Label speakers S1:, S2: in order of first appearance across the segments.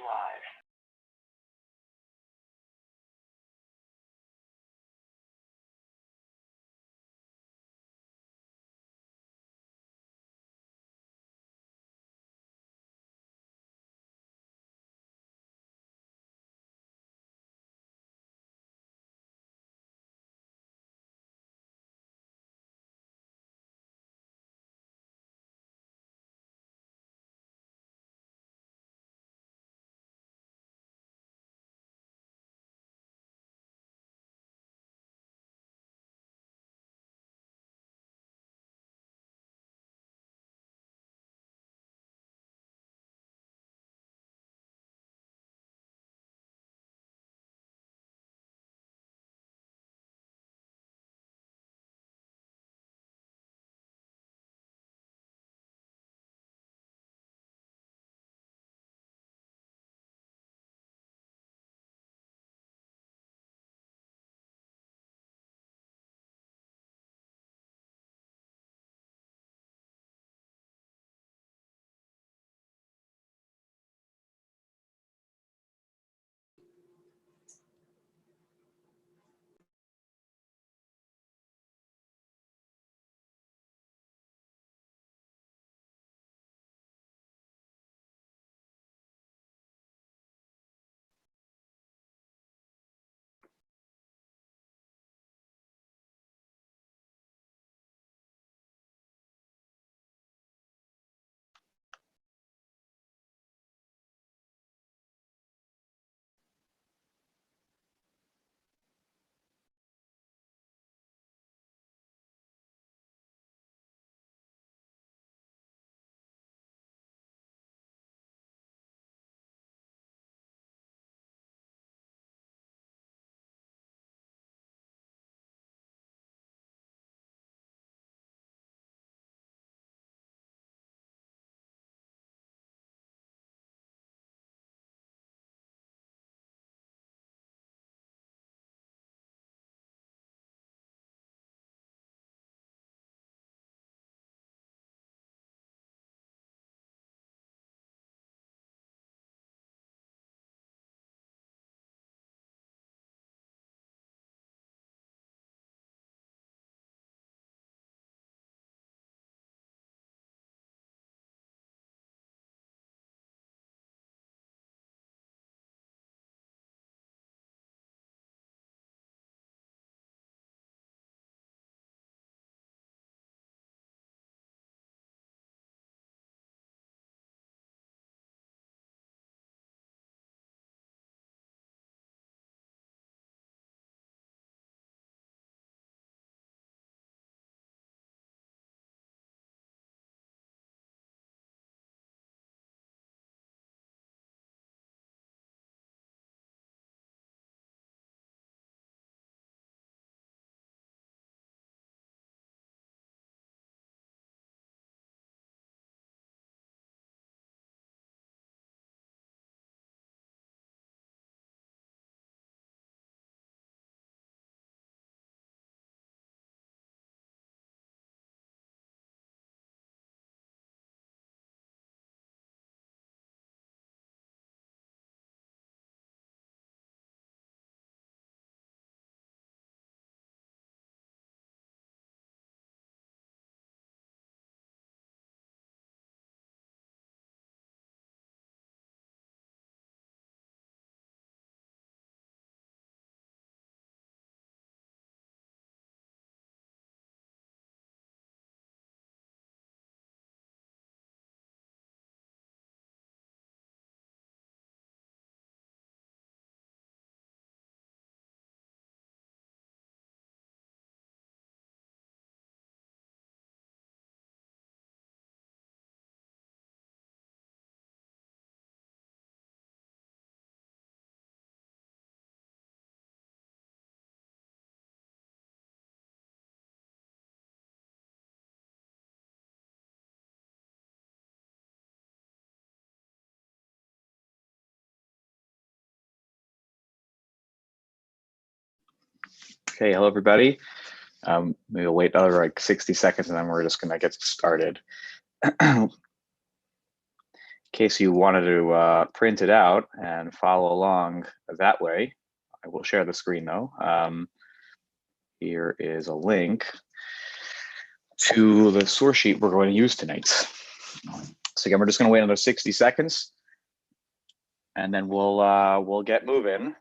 S1: live.
S2: Okay, hello everybody. Maybe we'll wait another like 60 seconds and then we're just gonna get started. case you wanted to print it out and follow along that way, I will share the screen though. Here is a link to the source sheet we're going to use tonight. So again, we're just going to wait another 60 seconds, and then we'll get moving.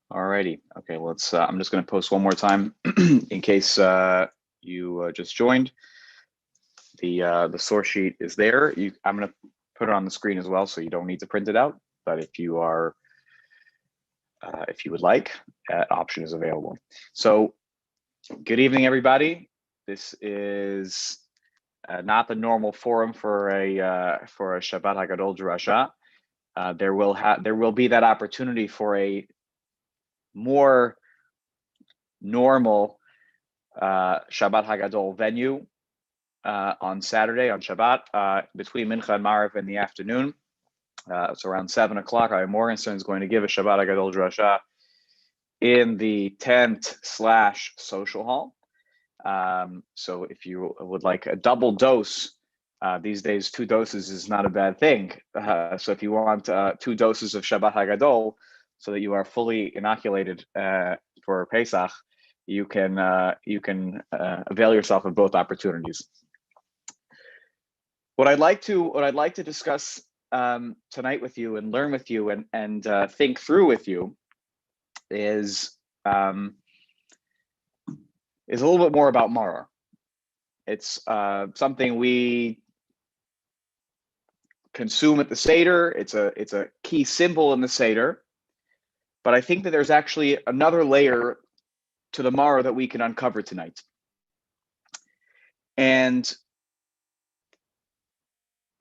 S2: Alrighty, okay, let's, I'm just gonna post one more time in case you just joined. The source sheet is there. I'm gonna put it on the screen as well, so you don't need to print it out, but if you are, if you would like, that option is available. So, good evening, everybody. This is not the normal forum for a Shabbat HaGadol Derasha. There will be that opportunity for a more normal Shabbat HaGadol venue on Saturday, on Shabbat, between Mincha and Marror in the afternoon. It's around 7 o'clock. Rabbi Morgenstern is going to give a Shabbat HaGadol Derasha in the tent/social hall. So if you would like a double dose, these days 2 doses is not a bad thing. So if you want 2 doses of Shabbat HaGadol, so that you are fully inoculated for Pesach, you can avail yourself of both opportunities. What I'd like to discuss tonight with you and learn with you and think through with you is a little bit more about Marror. It's something we consume at the Seder. It's a key symbol in the Seder. But I think that there's actually another layer to the Marror that we can uncover tonight. And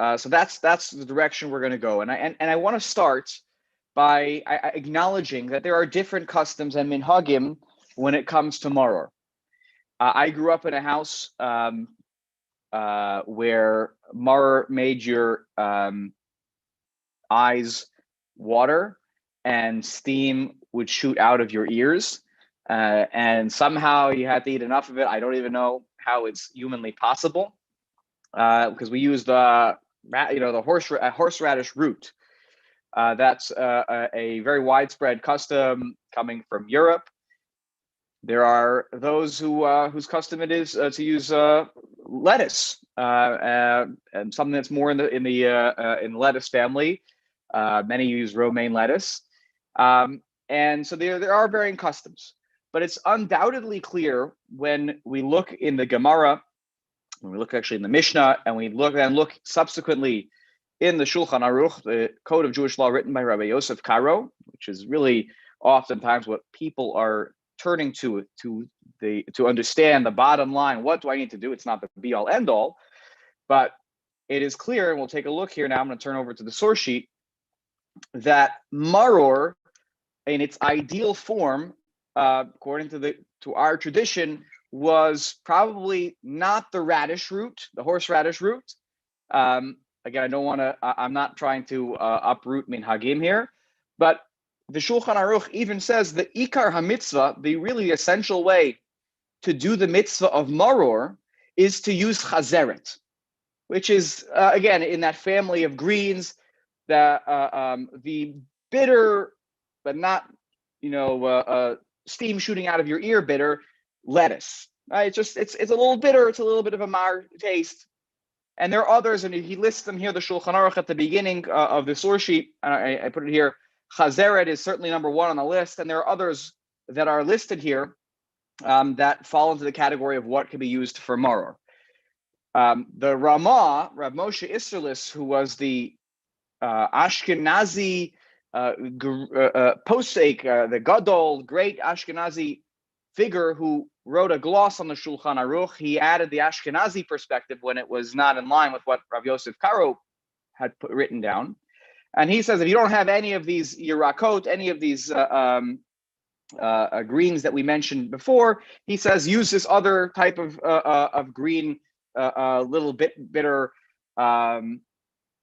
S2: so that's the direction we're going to go. And I want to start by acknowledging that there are different customs and minhagim when it comes to Marror. I grew up in a house where Marror made your eyes water and steam would shoot out of your ears. And somehow you had to eat enough of it. I don't even know how it's humanly possible, because we used the horseradish root. That's a very widespread custom coming from Europe. There are those whose custom it is to use lettuce, and something that's more in the lettuce family. Many use romaine lettuce, and so there are varying customs. But it's undoubtedly clear when we look in the Gemara, when we look actually in the Mishnah, and we look subsequently in the Shulchan Aruch, the Code of Jewish Law written by Rabbi Yosef Karo, which is really oftentimes what people are turning to understand the bottom line. What do I need to do? It's not the be all end all, but it is clear, and we'll take a look here now. I'm going to turn over to the source sheet, that Marror, in its ideal form, according to our tradition, was probably not the radish root, the horseradish root. Again, I'm not trying to uproot minhagim here, but the Shulchan Aruch even says the Ikar HaMitzvah, the really essential way to do the mitzvah of Marror, is to use chazeret, which is, again, in that family of greens, the bitter, but not, steam shooting out of your ear bitter lettuce. Right? It's a little bitter. It's a little bit of a mar taste. And there are others, and he lists them here, the Shulchan Aruch at the beginning of the source sheet. And I put it here. Chazeret is certainly number 1 on the list, and there are others that are listed here that fall into the category of what can be used for Marror. The Ramah, Rav Moshe Isserlis, who was the Ashkenazi posek, the Gadol, great Ashkenazi figure who wrote a gloss on the Shulchan Aruch. He added the Ashkenazi perspective when it was not in line with what Rav Yosef Karo had written down. And he says if you don't have any of these Yirakot, any of these greens that we mentioned before, he says use this other type of green, little bit bitter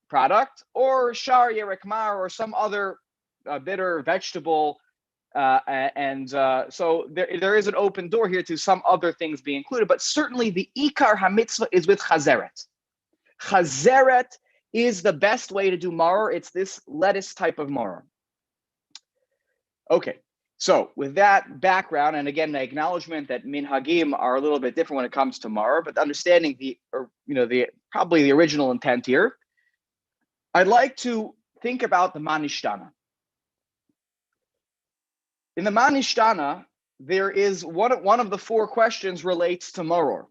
S2: product, or Shar Yerek Mar, or some other bitter vegetable. So there is an open door here to some other things being included, but certainly the Ikar HaMitzvah is with Chazeret. Chazeret is the best way to do Marror. It's this lettuce type of Marror. Okay, so with that background, and again, the acknowledgement that minhagim are a little bit different when it comes to Marror, but understanding probably the original intent here, I'd like to think about the Manishtana. In the Manishtana, there is one of the four questions relates to Marror.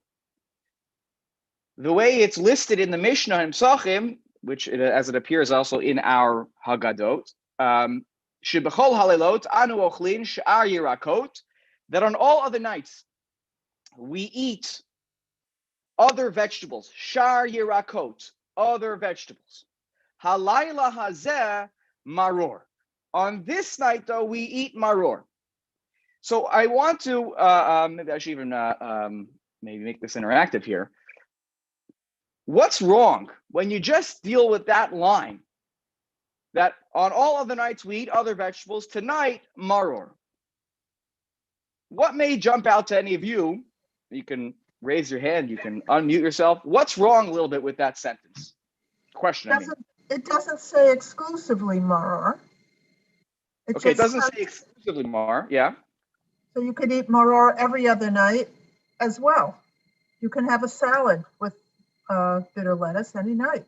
S2: The way it's listed in the Mishnah in Psachim, which as it appears also in our Haggadot, Shebechol Halelot Anu Ochlin Sh'ar Yirakot, that on all other nights we eat other vegetables, Shar Yirakot, other vegetables. Halayla Hazeh Marror. On this night, though, we eat Marror. So I want to, maybe I should even maybe make this interactive here. What's wrong when you just deal with that line, that on all other nights we eat other vegetables, tonight, Marror? What may jump out to any of you? You can raise your hand, you can unmute yourself. What's wrong a little bit with that sentence? Question,
S1: It doesn't say exclusively Marror.
S2: It doesn't say exclusively Marror, yeah.
S1: So you could eat Marror every other night as well. You can have a salad with bitter lettuce any night.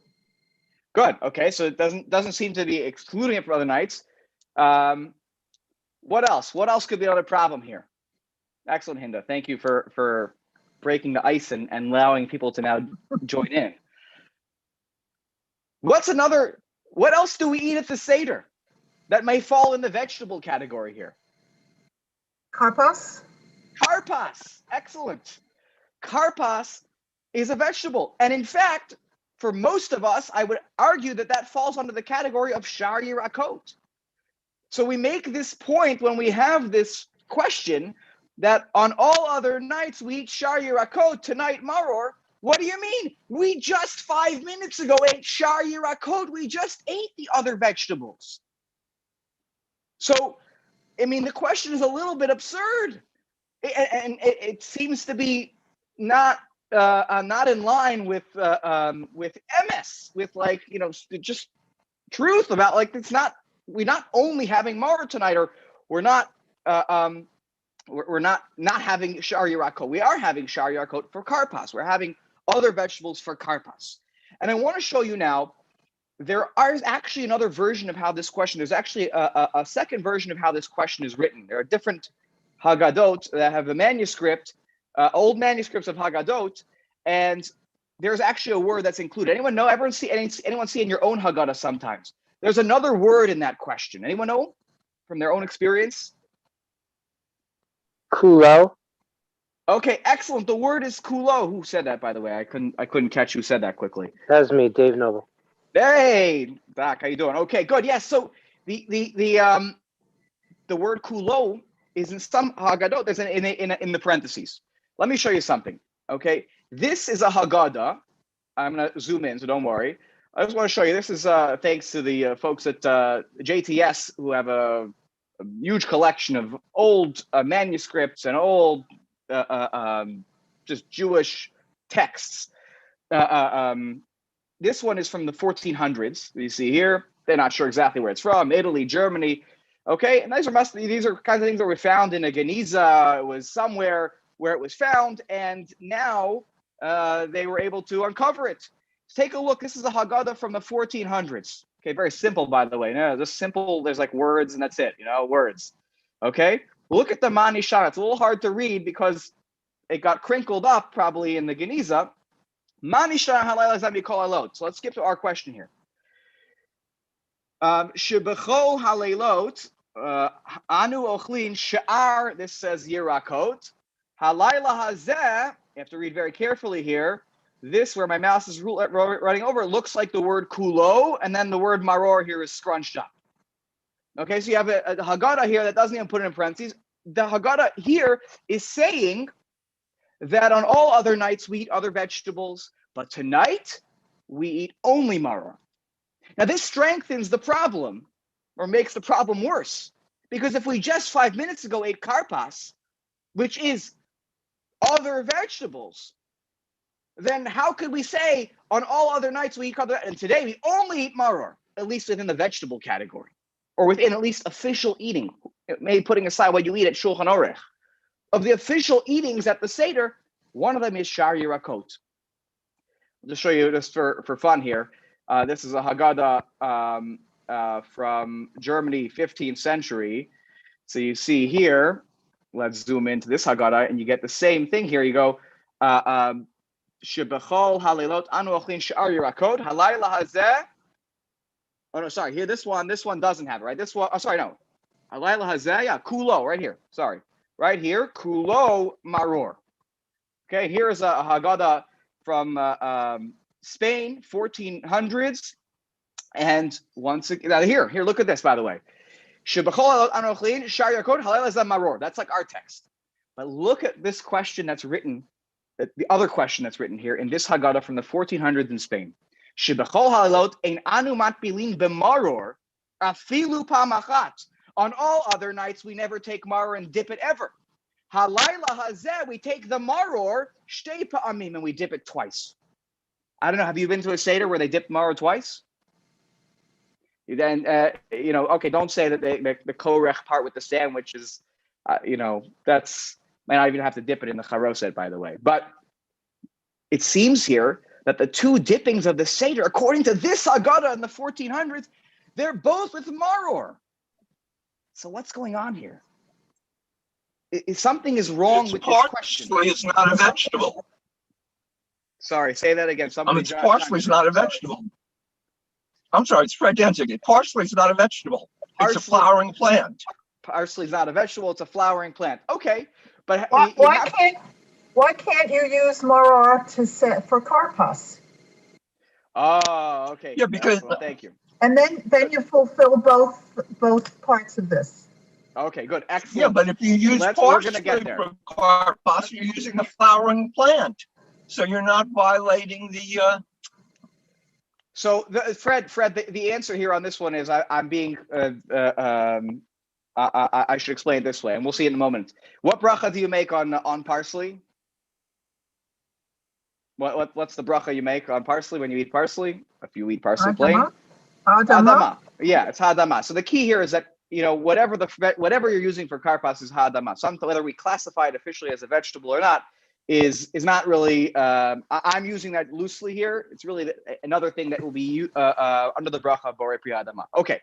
S2: Good. Okay, so it doesn't seem to be excluding it for other nights. What else? What else could be another problem here? Excellent, Hinda. Thank you for breaking the ice and allowing people to now join in. What else do we eat at the Seder that may fall in the vegetable category here?
S1: Karpas?
S2: Karpas. Excellent. Karpas is a vegetable. And in fact, for most of us, I would argue that falls under the category of Shar Yirakot. So we make this point when we have this question that on all other nights we eat Shar Yirakot, tonight Marror. What do you mean? We just 5 minutes ago ate Shar Yirakot. We just ate the other vegetables. So, I mean, the question is a little bit absurd. And it seems to be not in line with MS, with just truth about we're not only having Marror tonight, or we're not having Shar Yirakot. We are having Shar Yirakot for Karpas. We're having other vegetables for Karpas. And I want to show you now, there is actually another version of how this question, there's actually a second version of how this question is written. There are different Haggadot that have a manuscript, old manuscripts of Haggadot, and there's actually a word that's included. Anyone know? Anyone see in your own Haggadah sometimes? There's another word in that question. Anyone know from their own experience?
S3: Kulo.
S2: Okay, excellent. The word is kulo. Who said that, by the way? I couldn't catch who said that quickly.
S3: That was me, Dave Noble.
S2: Hey, Doc, how you doing? Okay, good. Yes. So the word kulo is in some Haggadot. There's in the parentheses. Let me show you something. Okay, this is a Haggadah. I'm gonna zoom in, so don't worry. I just want to show you. This is thanks to the folks at JTS who have a huge collection of old manuscripts and old just Jewish texts. This one is from the 1400s. You see here, they're not sure exactly where it's from. Italy, Germany. Okay, and these are kinds of things that were found in a Geniza. It was somewhere where it was found, and now they were able to uncover it. Take a look. This is a Haggadah from the 1400s. Okay, very simple, by the way. No, just simple. There's like words, and that's it. Words. Okay. Look at the Manishtana. It's a little hard to read because it got crinkled up probably in the Geniza. Manishtana halayla zami kol alot. So let's skip to our question here. Shebechol halelot anu ochlin she'ar. This says yirakot. Halayla hazeh. You have to read very carefully here. This, where my mouse is running over, looks like the word kulo, and then the word maror here is scrunched up. Okay, so you have a Haggadah here that doesn't even put it in parentheses. The Haggadah here is saying that on all other nights we eat other vegetables, but tonight we eat only maror. Now this strengthens the problem, or makes the problem worse, because if we just 5 minutes ago ate karpas, which is other vegetables, then how could we say on all other nights we eat karpas, and today we only eat maror, at least within the vegetable category, or within at least official eating, maybe putting aside what you eat at Shulchan Aruch. Of the official eatings at the Seder, one of them is Shar Yirakot. I'll just show you this for fun here. This is a Haggadah from Germany, 15th century. So you see here, let's zoom into this Haggadah, and you get the same thing here. You go, Shebechol halelot anu ochlin she'ar yirakot halayla hazeh. Oh no, sorry. Here, this one doesn't have it, right? This one, oh sorry, no. Halayla hazeh, yeah, kulo, right here. Sorry, right here, kulo maror. Okay, here is a Haggadah from Spain, 1400s, and once again, here, look at this. By the way, Shebechol anu ochlin she'ar yirakot halayla hazeh maror. That's like our text, but look at this question that's written. The other question that's written here in this Haggadah from the 1400s in Spain. Shebechol halilot ein anu matpilin b'maror afilu pamachat. On all other nights, we never take maror and dip it ever. Halayla hazeh, we take the maror shtei pa'amim and we dip it twice. I don't know. Have you been to a Seder where they dip maror twice? Then okay. Don't say that the korech part with the sandwich is, that's. Might not even have to dip it in the charoset, by the way. But it seems here that the two dippings of the Seder, according to this Haggadah in the 1400s, they're both with maror. So what's going on here? Something is wrong with this question.
S3: It's not a vegetable.
S2: Sorry, say that again.
S3: Parsley is not a vegetable. I'm sorry, it's Fred Danzig. Parsley is not a vegetable. It's a flowering plant.
S2: Parsley is not a vegetable. It's a flowering plant. Okay. But
S1: why can't you use maror for karpas?
S2: Oh, okay.
S3: Yeah, because
S2: thank you.
S1: And then you fulfill both parts of this.
S2: Okay, good, excellent.
S3: Yeah, but if you use parsley for karpas, you're using the flowering plant, so you're not violating the.
S2: So, Fred, the answer here on this one is I'm being. I should explain it this way, and we'll see in a moment. What bracha do you make on parsley? What's the bracha you make on parsley when you eat parsley? If you eat parsley plain? Hadama. Yeah, it's hadama. So the key here is that whatever you're using for karpas is hadama. Something, whether we classify it officially as a vegetable or not is not really. I'm using that loosely here. It's really another thing that will be under the bracha of borei pri hadama. Okay,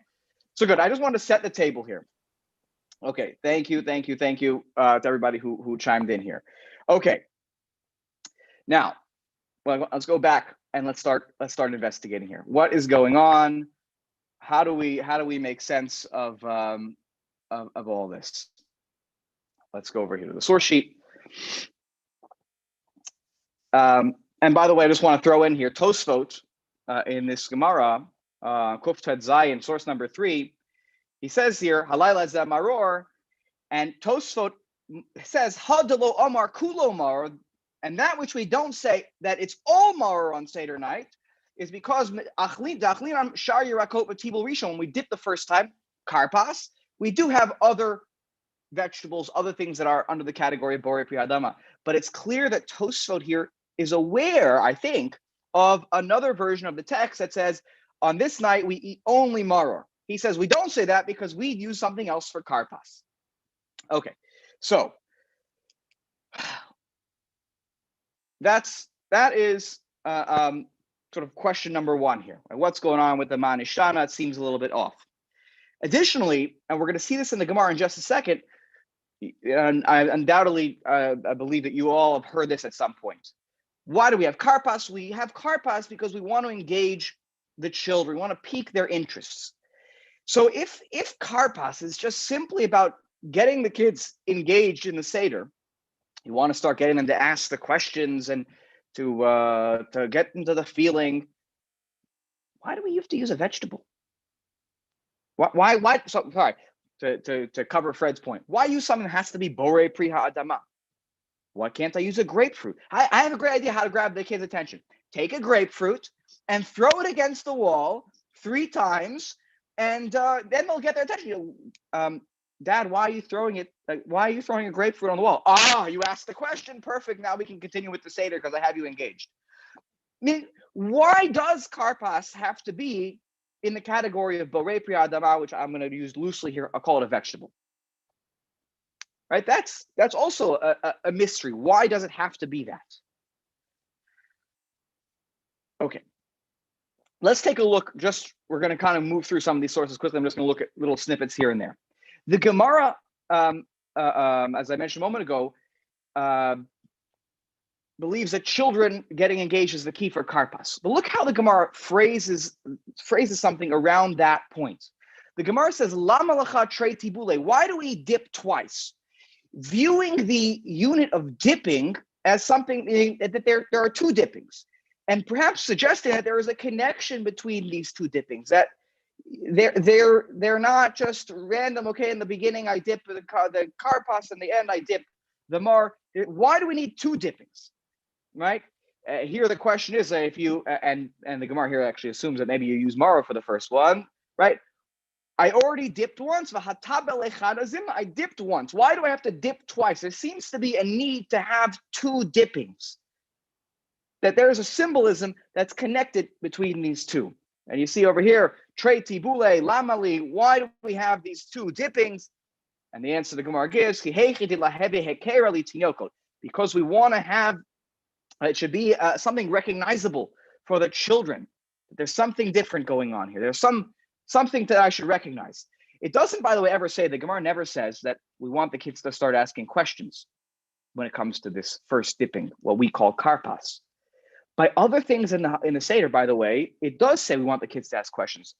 S2: so good. I just want to set the table here. Okay, thank you to everybody who chimed in here. Okay, now, well, let's go back and let's start investigating here. What is going on? How do we make sense of all this? Let's go over here to the source sheet. And by the way, I just want to throw in here Tosfot in this Gemara, Kuf Ted Zayin, source number 3. He says here, Halayla zeh maror, and Tosfot says, Hadalo Omar Kulo Maror, and that which we don't say that it's all maror on Seder night is because Achlin Shar Yirakot V'Tibul Rishon, when we dip the first time, Karpas, we do have other vegetables, other things that are under the category of borei pri hadama. But it's clear that Tosfot here is aware, I think, of another version of the text that says, on this night we eat only maror. He says we don't say that because we use something else for karpas. Okay, so that is sort of question number 1 here. What's going on with the Manishana? It seems a little bit off. Additionally, and we're going to see this in the Gemara in just a second, and I undoubtedly I believe that you all have heard this at some point. Why do we have karpas? We have karpas because we want to engage the children. We want to pique their interests. So if Karpas is just simply about getting the kids engaged in the Seder, you want to start getting them to ask the questions and to get into the feeling. Why do we have to use a vegetable? Why? So sorry, to cover Fred's point. Why use something that has to be borei pri ha'adama? Why can't I use a grapefruit? I have a great idea how to grab the kids' attention. Take a grapefruit and throw it against the wall 3 times, and then they'll get their attention. Dad, why are you throwing it? Why are you throwing a grapefruit on the wall? You asked the question. Perfect. Now we can continue with the Seder because I have you engaged. I mean, why does Karpas have to be in the category of borei pri adama, which I'm going to use loosely here? I'll call it a vegetable. Right? That's also a mystery. Why does it have to be that? Okay. Let's take a look. We're going to kind of move through some of these sources quickly. I'm just going to look at little snippets here and there. The Gemara, as I mentioned a moment ago, believes that children getting engaged is the key for Karpas. But look how the Gemara phrases something around that point. The Gemara says, Lama lacha trei tibule. Why do we dip twice? Viewing the unit of dipping as something that there are 2 dippings, and perhaps suggesting that there is a connection between these 2 dippings, that they're not just random. Okay, in the beginning I dip the Karpas, in the end I dip the Marror. Why do we need 2 dippings? Right? Here the question is, if you and the Gemara here actually assumes that maybe you use Marror for the first one, right? I already dipped once. I dipped once. Why do I have to dip twice? There seems to be a need to have 2 dippings. That there is a symbolism that's connected between these 2. And you see over here, trei tibule, lamali. Why do we have these 2 dippings? And the answer the Gemara gives, because we want to have. It should be something recognizable for the children. There's something different going on here. There's something that I should recognize. It doesn't, by the way, ever say, the Gemara never says that we want the kids to start asking questions when it comes to this first dipping, what we call Karpas. By other things in the Seder, by the way, it does say we want the kids to ask questions.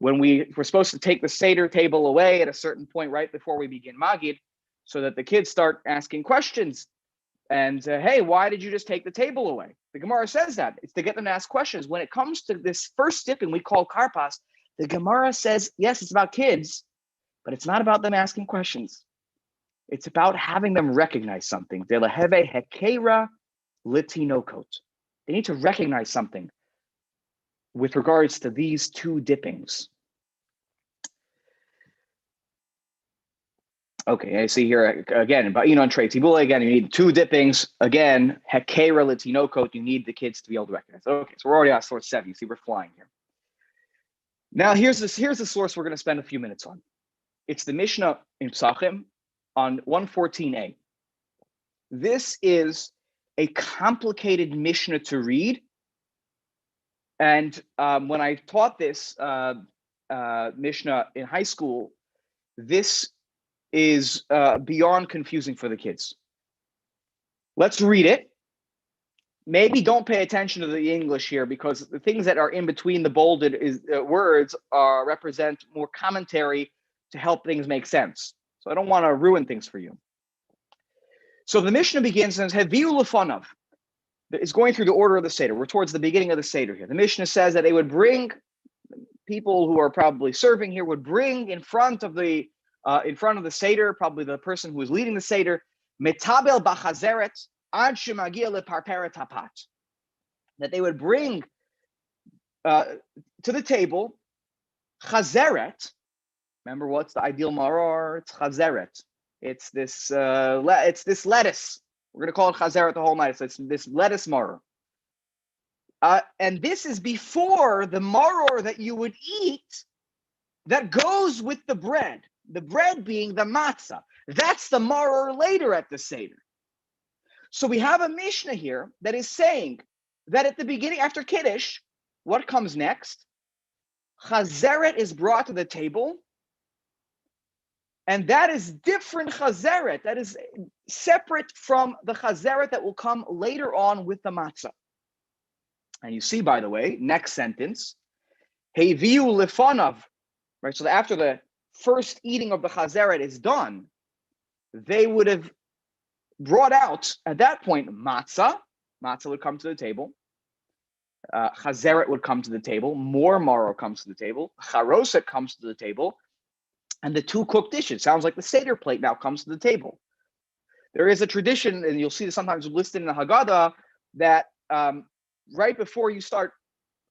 S2: When we're supposed to take the Seder table away at a certain point right before we begin Magid, so that the kids start asking questions. And hey, why did you just take the table away? The Gemara says that. It's to get them to ask questions. When it comes to this first dipping we call Karpas, the Gemara says, yes, it's about kids, but it's not about them asking questions. It's about having them recognize something. They need to recognize something with regards to these 2 dippings. Okay, I see here again, but on trei tibule, again, you need 2 dippings. Again, hekera litinokot, you need the kids to be able to recognize. Okay, so we're already on source 7. You see, we're flying here. Now, here's the source we're going to spend a few minutes on. It's the Mishnah in Psachim on 114a. This is a complicated Mishnah to read. And when I taught this Mishnah in high school, this is beyond confusing for the kids. Let's read it. Maybe don't pay attention to the English here, because the things that are in between the bolded words represent more commentary to help things make sense. So I don't want to ruin things for you. So the Mishnah begins and says, Heviu lefanav. It's going through the order of the Seder. We're towards the beginning of the Seder here. The Mishnah says that they would bring, people who are probably serving here would bring in front of the Seder, probably the person who is leading the Seder, metabel bachazeret ad shemagia leparperet hapat. That they would bring to the table chazeret. Remember, what's the ideal maror? It's chazeret. It's this lettuce. We're going to call it chazeret the whole night. So it's this lettuce maror. And this is before the maror that you would eat that goes with the bread. The bread being the matzah. That's the maror later at the Seder. So we have a Mishnah here that is saying that at the beginning, after Kiddush, what comes next? Chazeret is brought to the table. And that is different chazeret. That is separate from the chazeret that will come later on with the matzah. And you see, by the way, next sentence, Heviu lefanav, right? So after the first eating of the chazeret is done, they would have brought out, at that point, matzah. Matzah would come to the table. Chazeret would come to the table. More maror comes to the table. Charoset comes to the table. And the two cooked dishes, sounds like the Seder plate now comes to the table. There is a tradition, and you'll see this sometimes listed in the Haggadah, that right before you start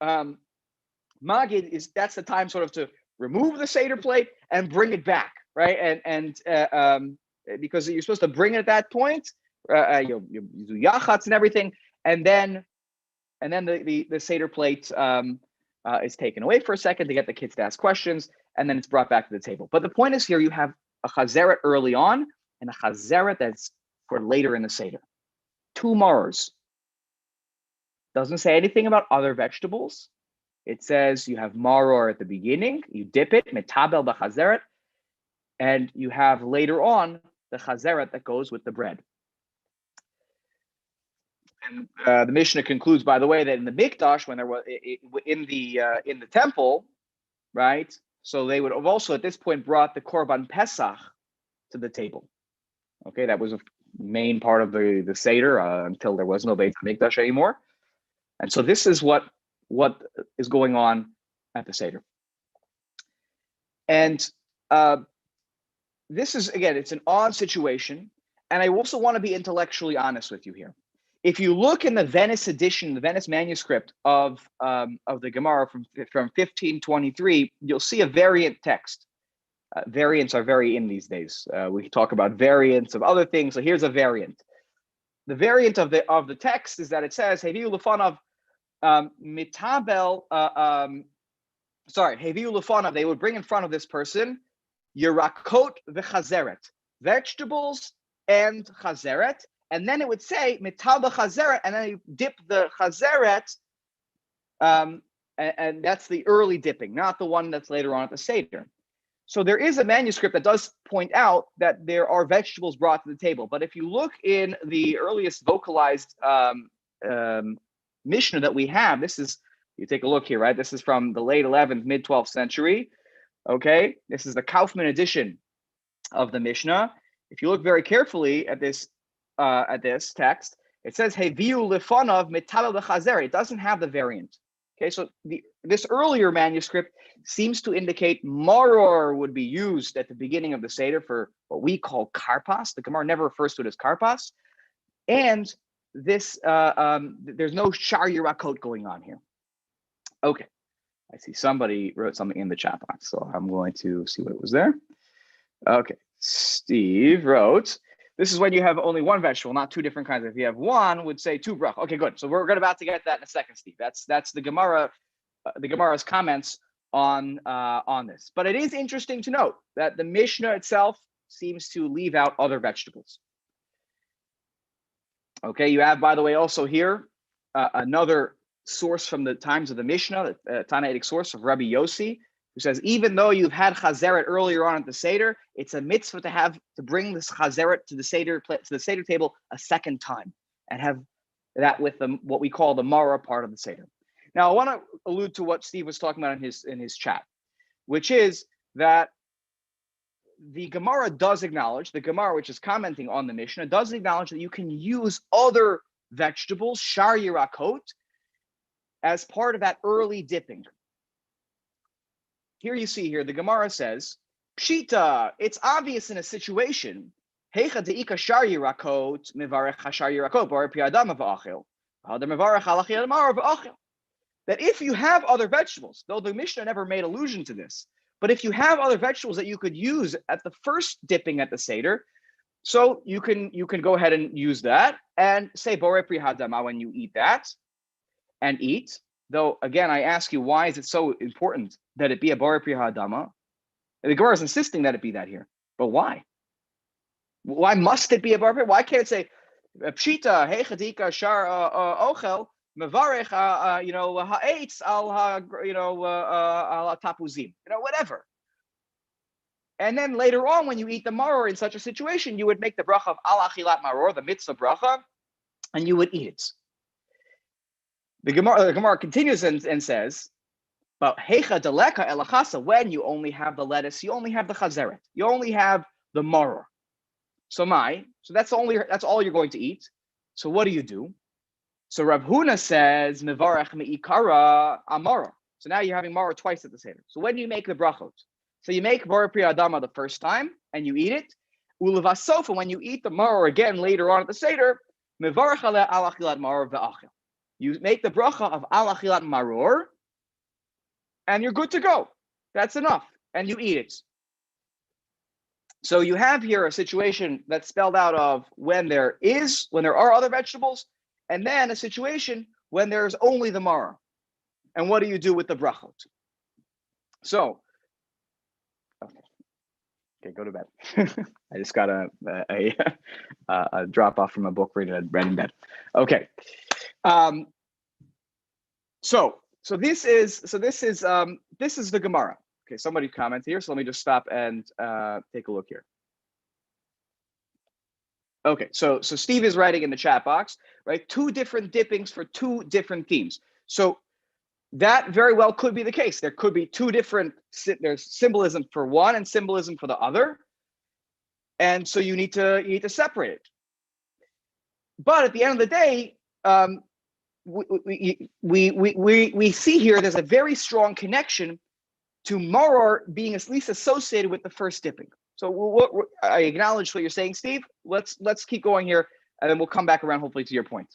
S2: Magid, that's the time sort of to remove the Seder plate and bring it back, right? And because you're supposed to bring it at that point, you do yachatz and everything, and then the Seder plate is taken away for a second to get the kids to ask questions, and then it's brought back to the table. But the point is here, you have a chazeret early on and a chazeret that's for later in the Seder. 2 marors. Doesn't say anything about other vegetables. It says you have maror at the beginning, you dip it, metabel b'chazeret, and you have later on the chazeret that goes with the bread. And the Mishnah concludes, by the way, that in the Mikdash, when there was in the temple, right? So they would have also at this point brought the Korban Pesach to the table. Okay, that was a main part of the Seder until there was no Beit HaMikdash anymore. And so this is what is going on at the Seder. And this is, again, it's an odd situation. And I also want to be intellectually honest with you here. If you look in the Venice edition, the Venice manuscript of the Gemara from 1523, you'll see a variant text. Variants are very in these days. We talk about variants of other things. So here's a variant. The variant of the text is that it says Heviu lefanav mitabel. Heviu lefanav. They would bring in front of this person yirakot v'chazeret, vegetables and chazeret. And then it would say mital chazeret, and then you dip the chazeret, and that's the early dipping, not the one that's later on at the Seder. So there is a manuscript that does point out that there are vegetables brought to the table. But if you look in the earliest vocalized Mishnah that we have, this is, you take a look here, right? This is from the late 11th, mid 12th century. Okay, this is the Kaufman edition of the Mishnah. If you look very carefully at this text, it says Heviu lefanav mitabel b'chazeret. It doesn't have the variant. Okay, so this earlier manuscript seems to indicate maror would be used at the beginning of the Seder for what we call karpas. The Gemara never refers to it as karpas, and this there's no shar yirakot going on here. Okay, I see somebody wrote something in the chat box, so I'm going to see what it was there. Okay, Steve wrote, this is when you have only one vegetable, not 2 different kinds. If you have one, would say 2 brach. Okay, good. So we're about to get that in a second, Steve. That's the Gemara, the Gemara's comments on this. But it is interesting to note that the Mishnah itself seems to leave out other vegetables. Okay, you have, by the way, also here another source from the times of the Mishnah, the Tanaitic source of Rabbi Yossi, who says, even though you've had chazeret earlier on at the Seder, it's a mitzvah to bring this chazeret to the Seder table a second time and have that with what we call the Marror part of the Seder. Now, I want to allude to what Steve was talking about in his chat, which is that the Gemara does acknowledge, the Gemara, which is commenting on the Mishnah, does acknowledge that you can use other vegetables, shar yirakot, as part of that early dipping. Here you see here, the Gemara says, Pshita, it's obvious in a situation, that if you have other vegetables, though the Mishnah never made allusion to this, but if you have other vegetables that you could use at the first dipping at the Seder, so you can go ahead and use that and say Borei Pri Hadama when you eat that and eat. Though, again, I ask you, why is it so important that it be a Borei Pri Hadama? The Gemara is insisting that it be that here. But why? Why must it be a Borei Pri? Why can't it say, Pshita, Hechadika, Shar Ochel, Mevarech, Ha'etz al Tapuzim, whatever. And then later on, when you eat the maror in such a situation, you would make the bracha of al achilat maror, the mitzvah bracha, and you would eat it. The Gemara continues and says, But hecha deleka elachasa, when you only have the lettuce, you only have the chazeret, you only have the maror. So that's all you're going to eat. So what do? So Rav Huna says mevarach meikara amara. So now you're having maror twice at the seder. So when do you make the brachot? So you make maror pri adama the first time and you eat it. Ulavasofa, when you eat the maror again later on at the seder, mevarach ala achilat maror ve'achil. You make the bracha of al achilat maror, and you're good to go. That's enough, and you eat it. So you have here a situation that's spelled out of when there are other vegetables, and then a situation when there's only the maror. And what do you do with the brachot? So, okay, go to bed. I just got a drop off from a book read in bed. Okay, so this is the Gemara. Okay, somebody commented here, so let me just stop and take a look here. Okay, so Steve is writing in the chat box, right? 2 different dippings for 2 different themes. So that very well could be the case. There could be 2 different, there's symbolism for one and symbolism for the other. And so you need to separate it. But at the end of the day, we see here there's a very strong connection to maror being at least associated with the first dipping. So I acknowledge what you're saying, Steve. Let's keep going here, and then we'll come back around hopefully to your point.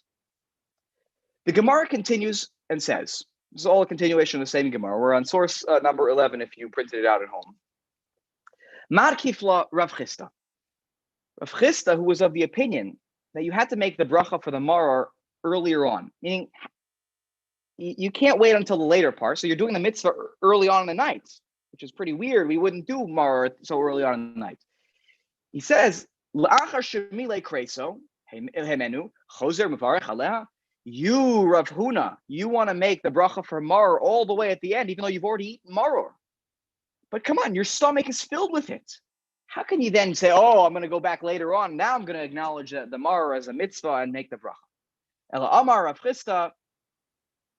S2: The Gemara continues and says, this is all a continuation of the same Gemara. We're on source number 11 if you printed it out at home. Mar kifla Rav Chisda. Rav Chisda, who was of the opinion that you had to make the bracha for the maror earlier on, meaning you can't wait until the later part. So you're doing the mitzvah early on in the night, which is pretty weird. We wouldn't do maror so early on in the night. He says, "La'achar shemilei kreso hemenu chozer mevarech aleha." You, Rav Huna, you want to make the bracha for maror all the way at the end, even though you've already eaten maror. But come on, your stomach is filled with it. How can you then say, "Oh, I'm going to go back later on. Now I'm going to acknowledge the maror as a mitzvah and make the bracha"? Ela Amar Rav Chisda.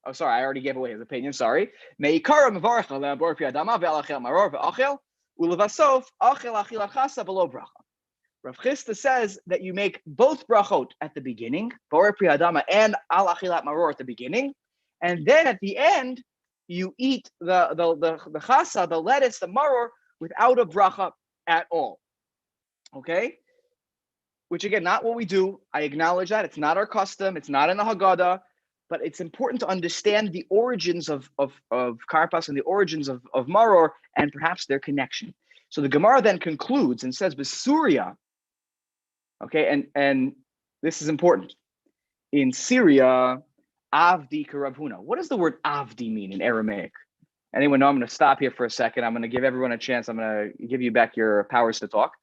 S2: Oh, sorry, I already gave away his opinion. Sorry. Meikara mevarech aleha bor pi adama ve'alachel maror ve'achel ulevasof achel achilat chasa below bracha. Rav Chisda says that you make both brachot at the beginning, bor pri adama and al achilat maror at the beginning, and then at the end you eat the chasa, the lettuce, the maror, without a bracha at all. Okay? Which again, not what we do. I acknowledge that. It's not our custom. It's not in the HaGadol. But it's important to understand the origins of Karpas and the origins of Marror and perhaps their connection. So the Gemara then concludes and says, B'Surya, okay, and this is important. In Syria, Avdi Rav Huna. What does the word Avdi mean in Aramaic? Anyone know? I'm going to stop here for a second. I'm going to give everyone a chance. I'm going to give you back your powers to talk.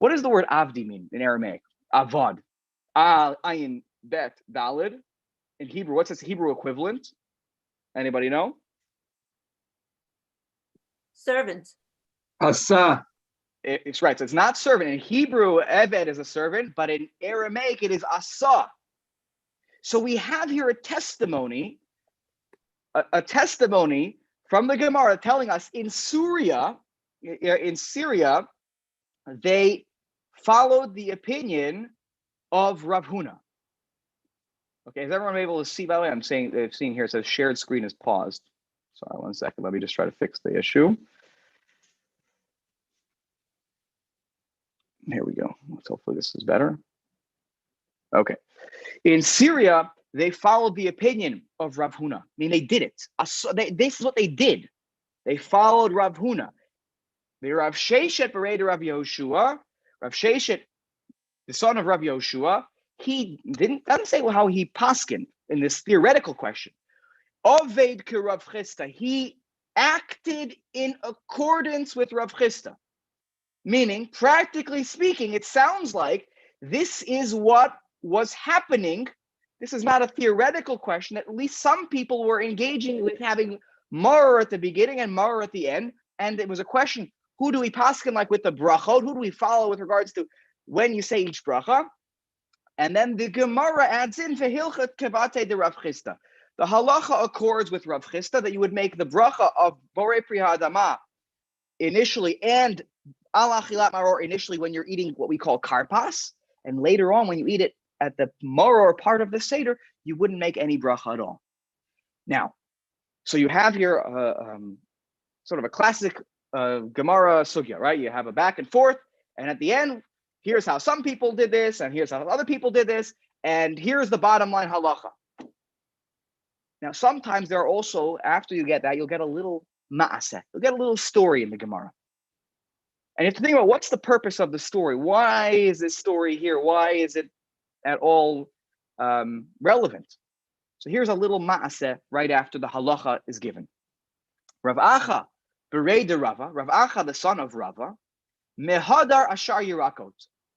S2: What does the word Avdi mean in Aramaic? Avad. Ayin Bet Dalid. In Hebrew, what's its Hebrew equivalent? Anybody know?
S4: Servant.
S3: Asa.
S2: It's right. So it's not servant. In Hebrew, Eved is a servant, but in Aramaic, it is Asa. So we have here a testimony from the Gemara telling us in Syria, they followed the opinion of Rav Huna. Okay, is everyone able to see? By the way, I'm seeing here it says shared screen is paused. Sorry, 1 second. Let me just try to fix the issue. Here we go. Hopefully this is better. Okay. In Syria, they followed the opinion of Rav Huna. I mean, they did it. This is what they did. They followed Rav Huna. The Rav Sheshet Berei Rav Yehoshua. Rav Sheshet, the son of Rav Yehoshua, he doesn't say how he paskin in this theoretical question. Oved ke Rav Chisda. He acted in accordance with Rav Chisda. Meaning, practically speaking, it sounds like this is what was happening. This is not a theoretical question. At least some people were engaging with having maror at the beginning and maror at the end. And it was a question, who do we paskin like with the brachot? Who do we follow with regards to when you say each bracha? And then the Gemara adds in v'hilchat kavate de Rav Chisda. the halacha accords with Rav Chisda that you would make the bracha of Borei Pri Ha'adama initially and Al Achilat Marror initially when you're eating what we call Karpas, and later on when you eat it at the Marror part of the Seder, you wouldn't make any bracha at all. Now, so you have your sort of a classic Gemara sugya, right? You have a back and forth, and at the end, here's how some people did this, and here's how other people did this, and here's the bottom line halacha. Now, sometimes there are also, after you get that, you'll get a little ma'aseh. You'll get a little story in the Gemara. And you have to think about what's the purpose of the story? Why is this story here? Why is it at all relevant? So here's a little ma'aseh right after the halacha is given. Rav Acha, berei de Rava, Rav Acha, the son of Rava, mehadar ashar yirakot,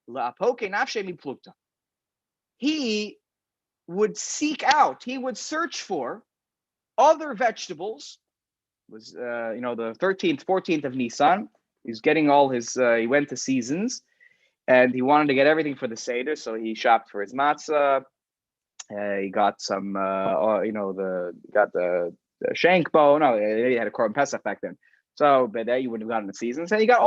S2: la'apoke nafshe miplukta. He would seek out, he would search for other vegetables. It was the 13th, 14th of Nisan. He's getting all his. He went to seasons, and he wanted to get everything for the Seder. So he shopped for his matzah. He got some, got the shank bone. No, he had a Korban Pesach back then. So, but you wouldn't have gotten the seasons. And he got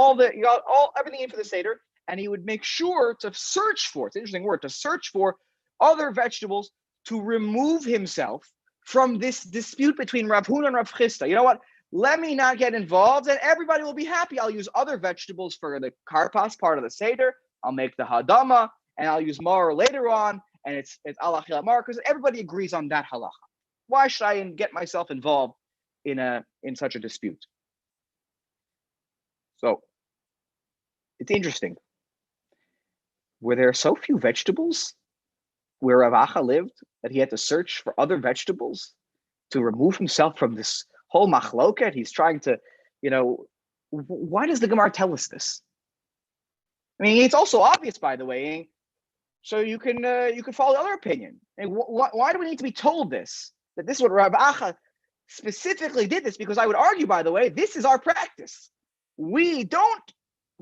S2: everything in for the Seder, and he would make sure to search for. It's an interesting word, to search for other vegetables to remove himself from this dispute between Rav Huna and Rav Chisda. You know what? Let me not get involved, and everybody will be happy. I'll use other vegetables for the Karpas part of the Seder. I'll make the Hadama, and I'll use Marror later on, and it's Al Achilat Marror, because everybody agrees on that halacha. Why should I get myself involved in such a dispute? So it's interesting. Were there so few vegetables where Rav Acha lived that he had to search for other vegetables to remove himself from this whole machloket? He's trying to, why does the Gemara tell us this? I mean, it's also obvious, by the way, so you can follow the other opinion. And why do we need to be told this? That this is what Rav Acha specifically did this? Because I would argue, by the way, this is our practice. We don't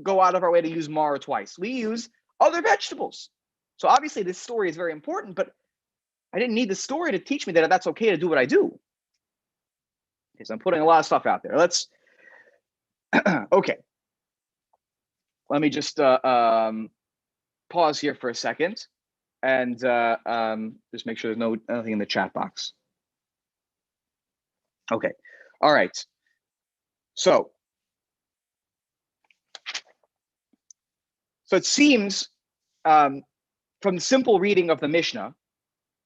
S2: go out of our way to use maror twice. We use other vegetables. So obviously this story is very important, but I didn't need the story to teach me that that's okay to do what I do. Okay, so I'm putting a lot of stuff out there. Let's, okay. Let me just pause here for a second and just make sure there's nothing in the chat box. Okay, all right. So it seems from the simple reading of the Mishnah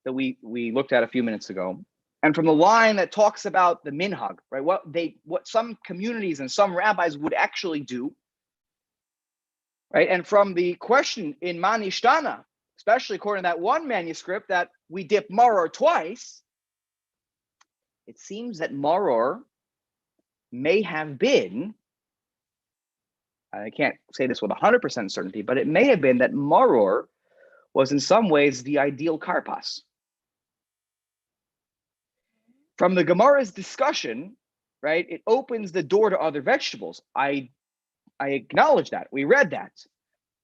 S2: that we looked at a few minutes ago, and from the line that talks about the minhag, right? What some communities and some rabbis would actually do, right? And from the question in Manishtana, especially according to that one manuscript that we dip maror twice, it seems that maror may have been, I can't say this with 100% certainty, but it may have been that maror was in some ways the ideal karpas. From the Gemara's discussion, right, it opens the door to other vegetables. I acknowledge that. We read that.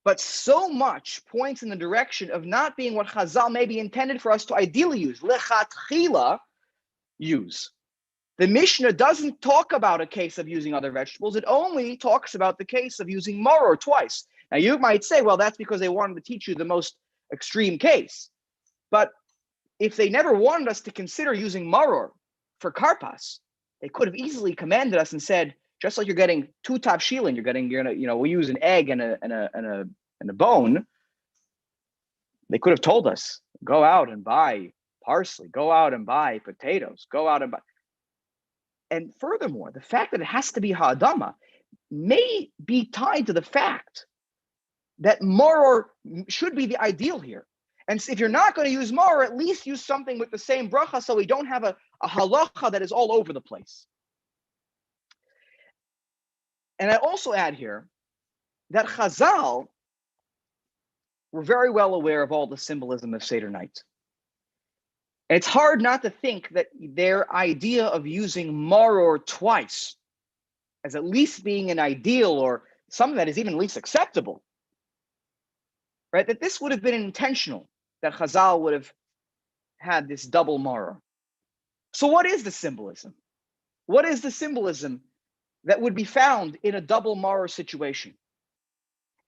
S2: But so much points in the direction of not being what Chazal maybe intended for us to ideally use, lechatchila use. The Mishnah doesn't talk about a case of using other vegetables. It only talks about the case of using maror twice. Now you might say, well, that's because they wanted to teach you the most extreme case. But if they never wanted us to consider using maror for karpas, they could have easily commanded us and said, just like you're getting two tavshilin, we use an egg and a bone. They could have told us, go out and buy parsley, go out and buy potatoes, go out and buy. And furthermore, the fact that it has to be ha'adama may be tied to the fact that maror should be the ideal here. And if you're not going to use maror, at least use something with the same bracha so we don't have a halacha that is all over the place. And I also add here that Chazal were very well aware of all the symbolism of Seder night. And it's hard not to think that their idea of using maror twice as at least being an ideal or something that is even at least acceptable, right? That this would have been intentional, that Chazal would have had this double maror. So what is the symbolism? What is the symbolism that would be found in a double Marror situation?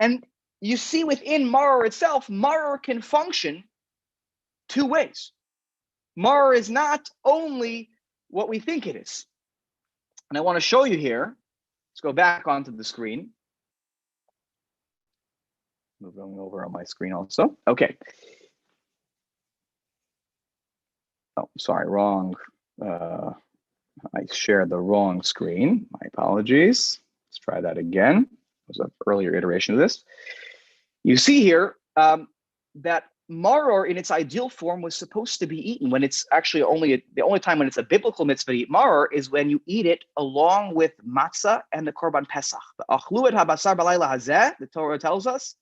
S2: And you see within Marror itself, Marror can function two ways. Marror is not only what we think it is. And I want to show you here. Let's go back onto the screen. Moving over on my screen also. Okay. Oh, sorry, wrong. I shared the wrong screen. My apologies. Let's try that again. It was an earlier iteration of this. You see here that Marror in its ideal form was supposed to be eaten when it's actually the only time when it's a biblical mitzvah to eat Marror is when you eat it along with matzah and the Korban Pesach. The habasar b'layla hazeh, the Torah tells us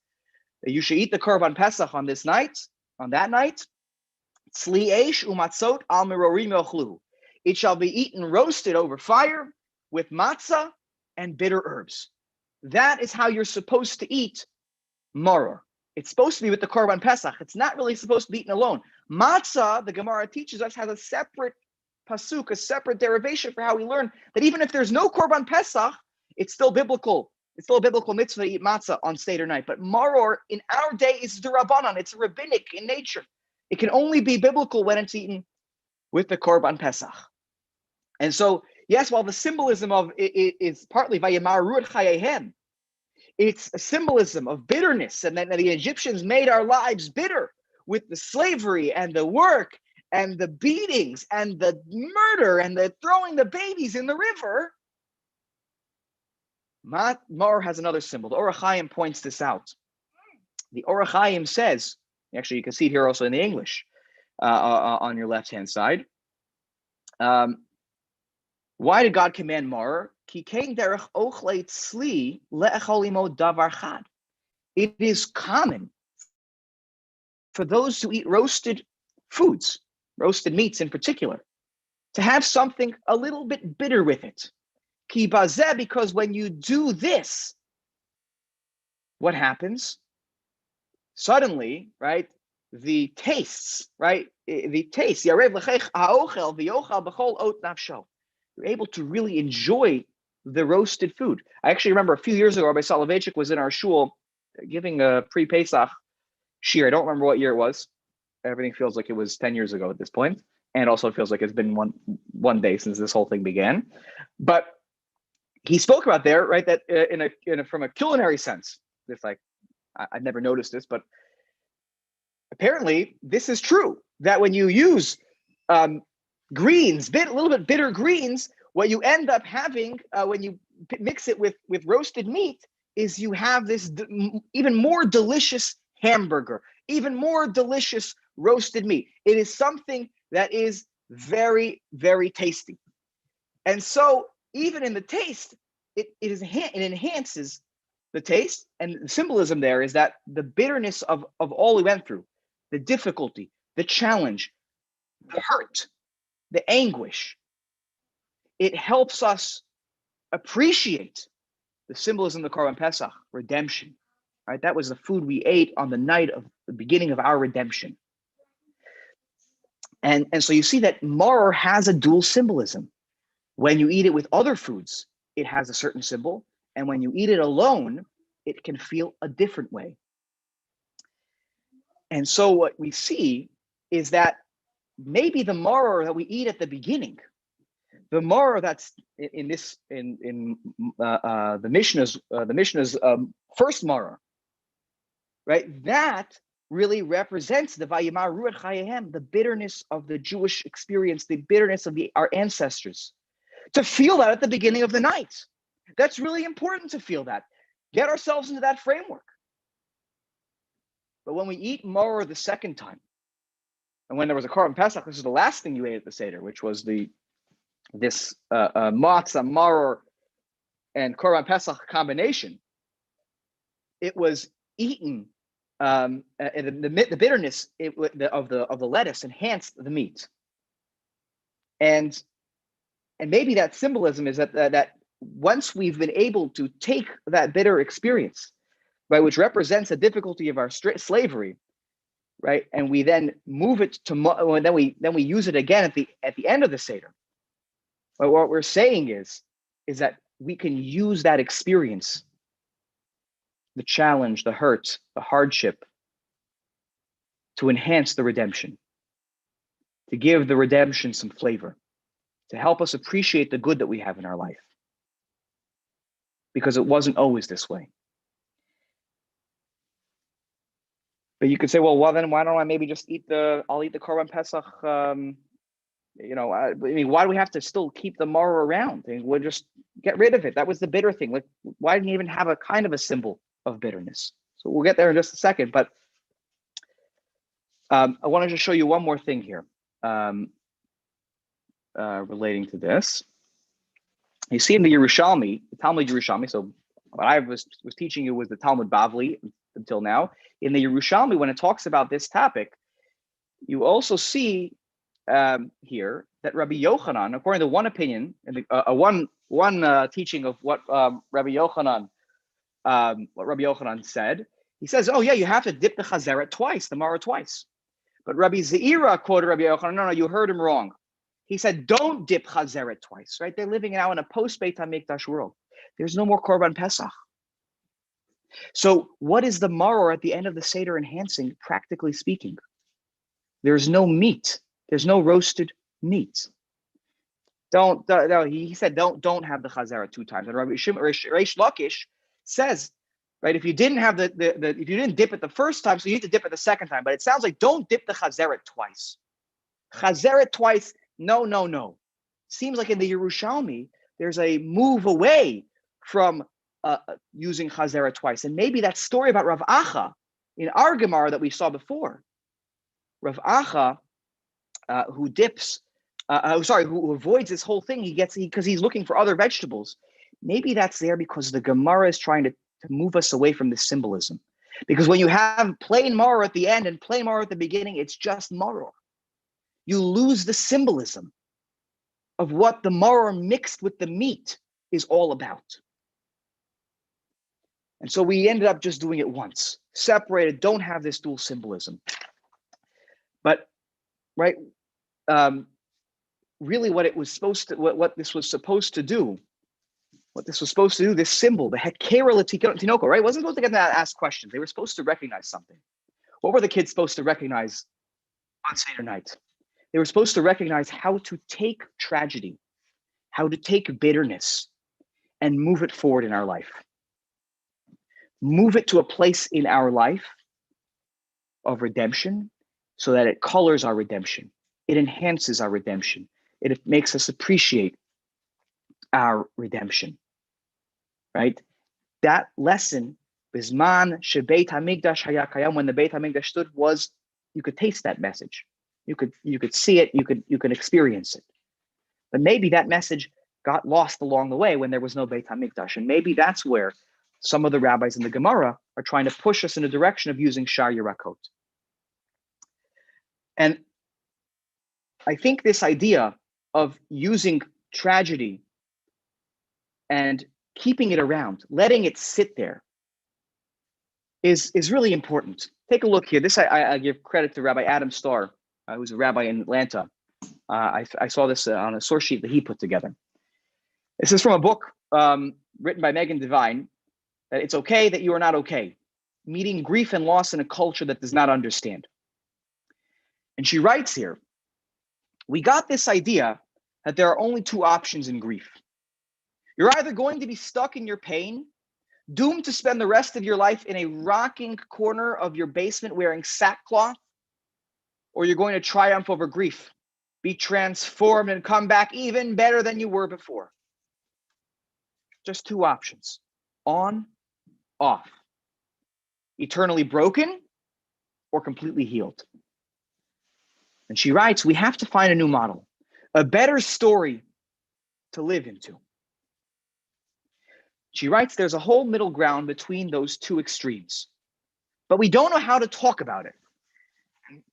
S2: that you should eat the Korban Pesach on this night, on that night. Tzli eish umatzot al merorim yochlu. It shall be eaten roasted over fire with matzah and bitter herbs. That is how you're supposed to eat Marror. It's supposed to be with the Korban Pesach. It's not really supposed to be eaten alone. Matzah, the Gemara teaches us, has a separate pasuk, a separate derivation for how we learn that even if there's no Korban Pesach, it's still biblical. It's still a biblical mitzvah to eat matzah on Seder night. But Marror in our day is D'Rabbanan. It's rabbinic in nature. It can only be biblical when it's eaten with the Korban Pesach. And so, yes, while the symbolism of it is partly Vayamaru et Chayehem, it's a symbolism of bitterness, and that the Egyptians made our lives bitter with the slavery and the work and the beatings and the murder and the throwing the babies in the river. Marror has another symbol. The Orach Chaim points this out. The Orach Chaim says, actually you can see it here also in the English on your left-hand side. Why did God command Marror? It is common for those who eat roasted foods, roasted meats in particular, to have something a little bit bitter with it. Because when you do this, what happens? Suddenly, right, the tastes, right, the taste, you're able to really enjoy the roasted food. I actually remember a few years ago, Rabbi Soloveitchik was in our shul giving a pre-Pesach shir. I don't remember what year it was. Everything feels like it was 10 years ago at this point. And also it feels like it's been one day since this whole thing began. But he spoke about there, right, that from a culinary sense, this I've never noticed this, but apparently this is true, that when you use greens, a little bit bitter greens, what you end up having when you mix it with roasted meat is you have this even more delicious hamburger, even more delicious roasted meat. It is something that is very, very tasty. And so even in the taste, it enhances the taste. And the symbolism there is that the bitterness of all we went through, the difficulty, the challenge, the hurt, the anguish, it helps us appreciate the symbolism of the Korban Pesach, redemption, right? That was the food we ate on the night of the beginning of our redemption. And so you see that Marror has a dual symbolism. When you eat it with other foods, it has a certain symbol. And when you eat it alone, it can feel a different way. And so what we see is that maybe the Marror that we eat at the beginning, the Marror that's in the Mishnah's first Marror, right? That really represents the Vayamaru et Chayehem, the bitterness of the Jewish experience, the bitterness of our ancestors. To feel that at the beginning of the night, that's really important to feel that. Get ourselves into that framework. But when we eat Marror the second time, and when there was a Korban Pesach, this is the last thing you ate at the Seder, which was this matzah, Marror, and Korban Pesach combination. It was eaten, and the bitterness of the lettuce enhanced the meat. And maybe that symbolism is that once we've been able to take that bitter experience, right, which represents a difficulty of our slavery, right? And we then move it to then we use it again at the end of the Seder. But what we're saying is that we can use that experience, the challenge, the hurt, the hardship, to enhance the redemption, to give the redemption some flavor, to help us appreciate the good that we have in our life. Because it wasn't always this way. But you could say, well, then why don't I maybe just I'll eat the Korban Pesach, I mean, why do we have to still keep the Marror around? And we'll just get rid of it. That was the bitter thing. Like, why didn't you even have a kind of a symbol of bitterness? So we'll get there in just a second. But I wanted to show you one more thing here relating to this. You see in the Yerushalmi, the Talmud Yerushalmi, so what I was teaching you was the Talmud Bavli until now. In the Yerushalmi, when it talks about this topic, you also see here that Rabbi Yochanan, according to one opinion, and one teaching of what Rabbi Yochanan said, he says, oh yeah, you have to dip the chazeret twice, the Marror twice. But Rabbi Zeira quoted Rabbi Yochanan, no, you heard him wrong. He said, don't dip chazeret twice, right? They're living now in a post-Beit HaMikdash world. There's no more Korban Pesach. So what is the Marror at the end of the Seder enhancing, practically speaking? There's no meat. There's no roasted meat. He said, don't have the chazeret 2 times. And Rabbi Reish Lakish says, right, if you didn't have if you didn't dip it the first time, so you need to dip it the second time. But it sounds like don't dip the chazeret twice. Chazeret twice, no. Seems like in the Yerushalmi, there's a move away from using chazeret twice. And maybe that story about Rav Acha in our Gemara that we saw before, Rav Acha, who avoids this whole thing, because he's looking for other vegetables. Maybe that's there because the Gemara is trying to move us away from this symbolism. Because when you have plain Marror at the end and plain Marror at the beginning, it's just Marror. You lose the symbolism of what the Marror mixed with the meat is all about. And so we ended up just doing it once, separated, don't have this dual symbolism. But, right, really what this was supposed to do, this symbol, the Hekera L'Tinoko, right? It wasn't supposed to get them to ask questions. They were supposed to recognize something. What were the kids supposed to recognize on Seder night? They were supposed to recognize how to take tragedy, how to take bitterness, and move it forward in our life. Move it to a place in our life of redemption so that it colors our redemption. It enhances our redemption. It makes us appreciate our redemption, right? That lesson, Bizman Shebeit HaMikdash Haya Kayam, when the Beit HaMikdash stood, was, you could taste that message. You could see it, you could experience it. But maybe that message got lost along the way when there was no Beit HaMikdash. And maybe that's where some of the rabbis in the Gemara are trying to push us in the direction of using Shar Yerakot. And I think this idea of using tragedy and keeping it around, letting it sit there, is really important. Take a look here. This I give credit to Rabbi Adam Starr, who's a rabbi in Atlanta. I saw this on a source sheet that he put together. This is from a book written by Megan Devine, that it's okay that you are not okay, meeting grief and loss in a culture that does not understand. And she writes here, we got this idea that there are only 2 options in grief. You're either going to be stuck in your pain, doomed to spend the rest of your life in a rocking corner of your basement wearing sackcloth, or you're going to triumph over grief, be transformed and come back even better than you were before. Just 2 options, on, off, eternally broken or completely healed. And she writes, we have to find a new model, a better story to live into. She writes, there's a whole middle ground between those 2 extremes, but we don't know how to talk about it.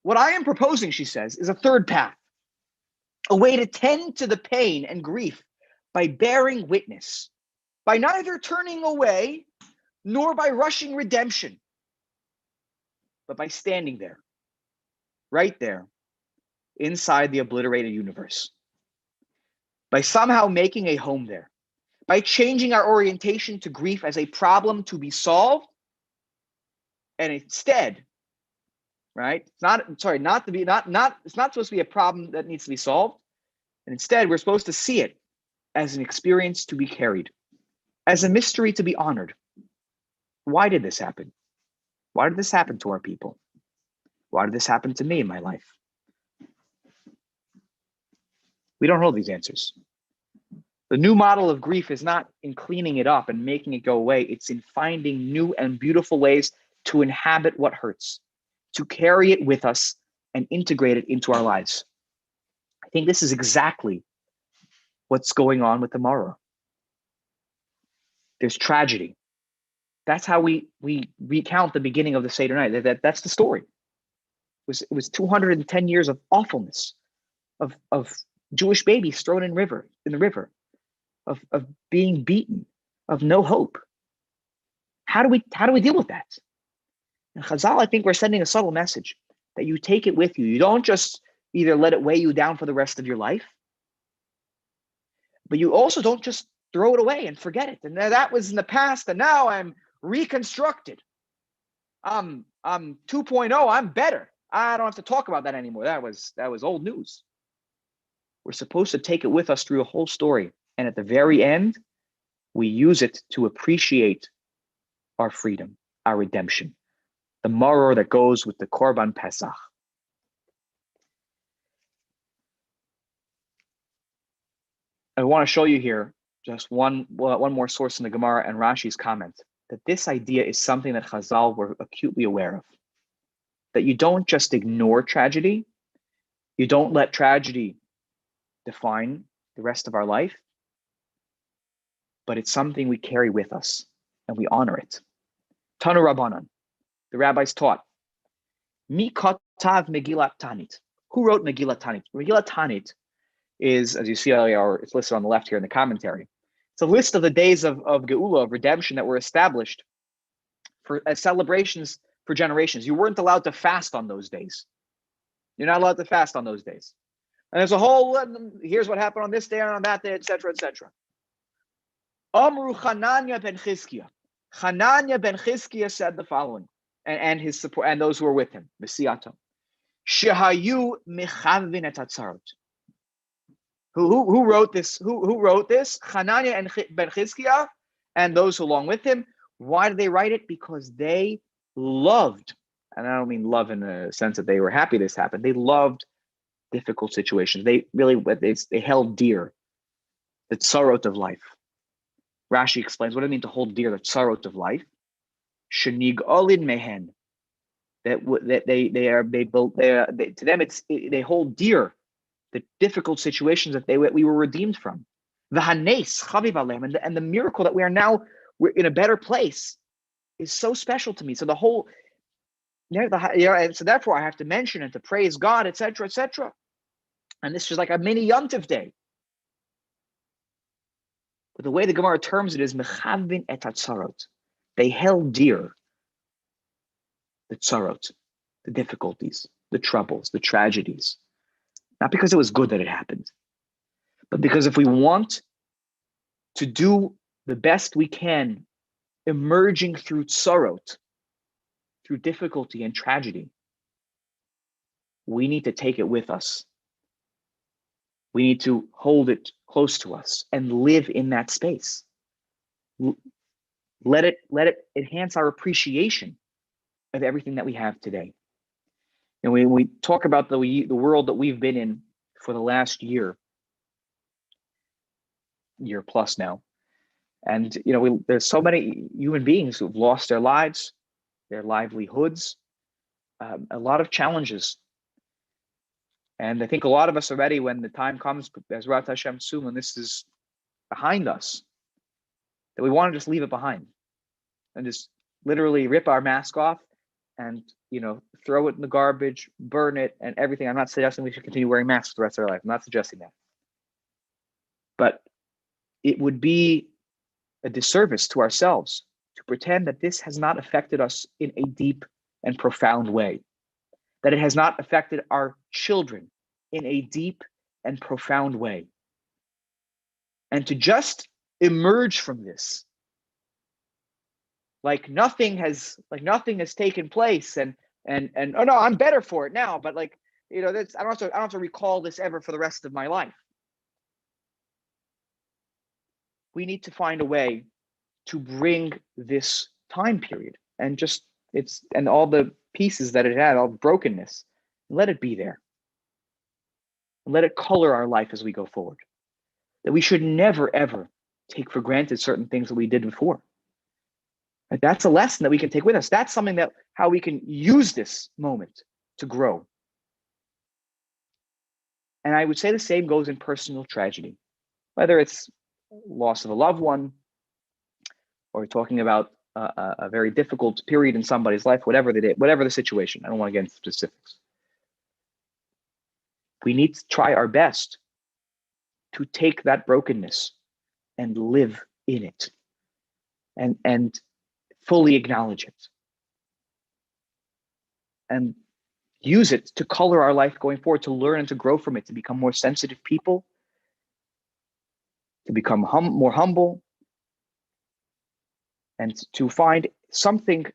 S2: What I am proposing, she says, is a third path, a way to tend to the pain and grief by bearing witness, by neither turning away nor by rushing redemption, but by standing there, right there inside the obliterated universe. By somehow making a home there, by changing our orientation to grief as a problem to be solved, and instead, right? It's not supposed to be a problem that needs to be solved. And instead, we're supposed to see it as an experience to be carried, as a mystery to be honored. Why did this happen? Why did this happen to our people? Why did this happen to me in my life? We don't know these answers. The new model of grief is not in cleaning it up and making it go away. It's in finding new and beautiful ways to inhabit what hurts, to carry it with us and integrate it into our lives. I think this is exactly what's going on with the Marror. There's tragedy. That's how we recount the beginning of the Seder night. That's the story. It was 210 years of awfulness, of Jewish babies thrown in the river, of being beaten, of no hope. How do we deal with that? And Chazal, I think we're sending a subtle message that you take it with you. You don't just either let it weigh you down for the rest of your life, but you also don't just throw it away and forget it. And that was in the past, and now I'm reconstructed. I'm 2.0. I'm better. I don't have to talk about that anymore. That was old news. We're supposed to take it with us through the whole story. And at the very end, we use it to appreciate our freedom, our redemption, the Marror that goes with the Korban Pesach. I want to show you here just one more source in the Gemara and Rashi's comment, that this idea is something that Chazal were acutely aware of, that you don't just ignore tragedy, you don't let tragedy define the rest of our life, but it's something we carry with us and we honor it. Tanu Rabbanan, the rabbis taught, Mi katav Megillat Tanit. Who wrote Megillat Tanit? Megillat Tanit is, as you see, it's listed on the left here in the commentary. It's a list of the days of Geula, of redemption, that were established as celebrations for generations. You weren't allowed to fast on those days. You're not allowed to fast on those days. And there's a whole, here's what happened on this day and on that day, etc., etc. Amru Hananya ben Chizkiah. Hananya ben Chizkiah said the following, and his support, and those who were with him, Messiato. Shehayu mechavin et hatzarot. Who wrote this? Who wrote this? Hananya and ben Chizkiah, and those along with him. Why did they write it? Because they loved, and I don't mean love in the sense that they were happy this happened. They loved difficult situations. They held dear the tzarot of life. Rashi explains what it means to hold dear the tzarot of life. Shenig olin mehen. To them they hold dear the difficult situations that we were redeemed from. The hanes chaviv aleim, and the miracle that we're in a better place is so special to me. So the whole, and so therefore I have to mention and to praise God, etc., etc. And this is like a mini Yom Tov day. But the way the Gemara terms it is mechavin et hatzarot. They held dear the tzarot, the difficulties, the troubles, the tragedies. Not because it was good that it happened, but because if we want to do the best we can, emerging through tzarot, through difficulty and tragedy, we need to take it with us. We need to hold it close to us and live in that space. Let it enhance our appreciation of everything that we have today. And we talk about the world that we've been in for the last year plus now. And there's so many human beings who've lost their lives, their livelihoods, a lot of challenges. And I think a lot of us are ready when the time comes, Bezrat Hashem soon, when this is behind us, that we want to just leave it behind and just literally rip our mask off and throw it in the garbage, burn it, and everything. I'm not suggesting we should continue wearing masks for the rest of our life. I'm not suggesting that. But it would be a disservice to ourselves to pretend that this has not affected us in a deep and profound way. that it has not affected our children in a deep and profound way. And to just emerge from this like nothing has taken place, and oh no, I'm better for it now, but like, you know, that's I don't have to recall this ever for the rest of my life. We need to find a way to bring this time period and just and all the pieces that it had, all the brokenness, let it be there. Let it color our life as we go forward. That we should never, ever take for granted certain things that we did before. Like, that's a lesson that we can take with us. That's something that how we can use this moment to grow. And I would say the same goes in personal tragedy, whether it's loss of a loved one, or talking about a very difficult period in somebody's life, whatever the situation. I don't want to get into specifics. We need to try our best to take that brokenness and live in it, and fully acknowledge it, and use it to color our life going forward, to learn and to grow from it, to become more sensitive people, to become more humble, and to find something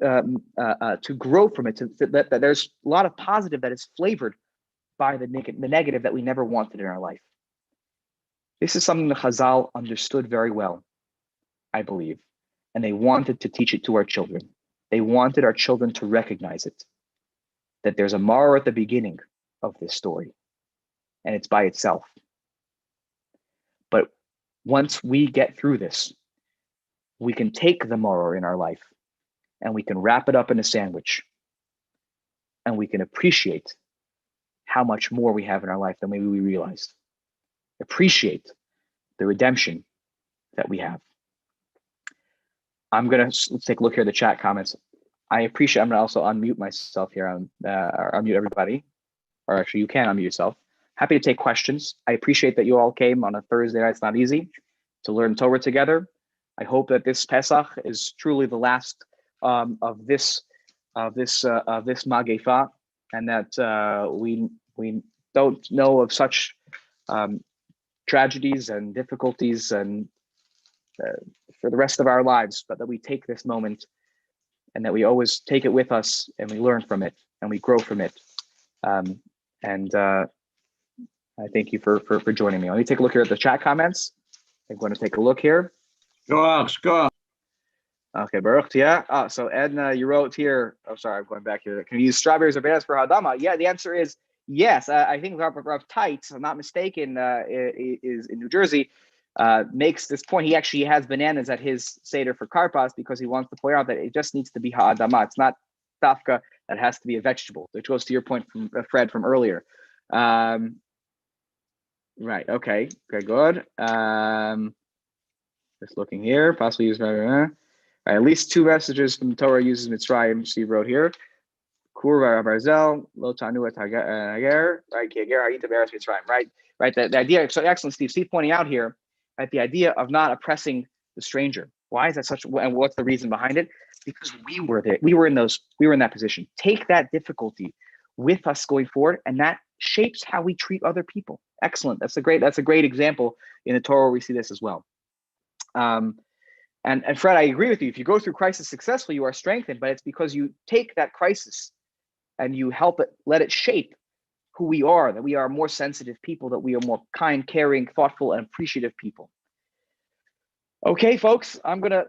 S2: to grow from it, that there's a lot of positive that is flavored by the negative that we never wanted in our life. This is something the Chazal understood very well, I believe, and they wanted to teach it to our children. They wanted our children to recognize it, that there's a Marror at the beginning of this story, and it's by itself. But once we get through this, we can take the Marror in our life and we can wrap it up in a sandwich, and we can appreciate how much more we have in our life than maybe we realized. Appreciate the redemption that we have. Let's take a look here at the chat comments. I'm gonna also unmute myself here, or unmute everybody, or actually you can unmute yourself. Happy to take questions. I appreciate that you all came on a Thursday night. It's not easy to learn Torah together. I hope that this Pesach is truly the last of this Magefa, and that we don't know of such tragedies and difficulties and for the rest of our lives, but that we take this moment and that we always take it with us, and we learn from it and we grow from it. I thank you for joining me. Let me take a look here at the chat comments. I'm going to take a look here.
S3: Go.
S2: Okay, Baruch, yeah. So Edna, you wrote here. Oh, sorry, I'm going back here. Can you use strawberries or bananas for Hadama? Yeah, the answer is yes. I think Rav Tight, if I'm not mistaken, is in New Jersey. Makes this point. He actually has bananas at his Seder for Karpas because he wants to point out that it just needs to be ha'adama. It's not tafka that has to be a vegetable, which goes to your point from Fred from earlier. Right. Okay. Good. Just looking here. Possibly use at least two messages from the Torah uses Mitzrayim. She wrote here. Kur Barzel Lo Tanu et Hager. Right. Hager Hayita Beres Mitzrayim. Right. The idea. So excellent, Steve. Steve pointing out here. Right, the idea of not oppressing the stranger. Why is that such? And what's the reason behind it? Because we were there. We were in that position. Take that difficulty with us going forward, and that shapes how we treat other people. Excellent. That's a great example in the Torah where we see this as well. And Fred, I agree with you. If you go through crisis successfully, you are strengthened, but it's because you take that crisis and you let it shape who we are, that we are more sensitive people, that we are more kind, caring, thoughtful, and appreciative people. Okay, folks, I'm going to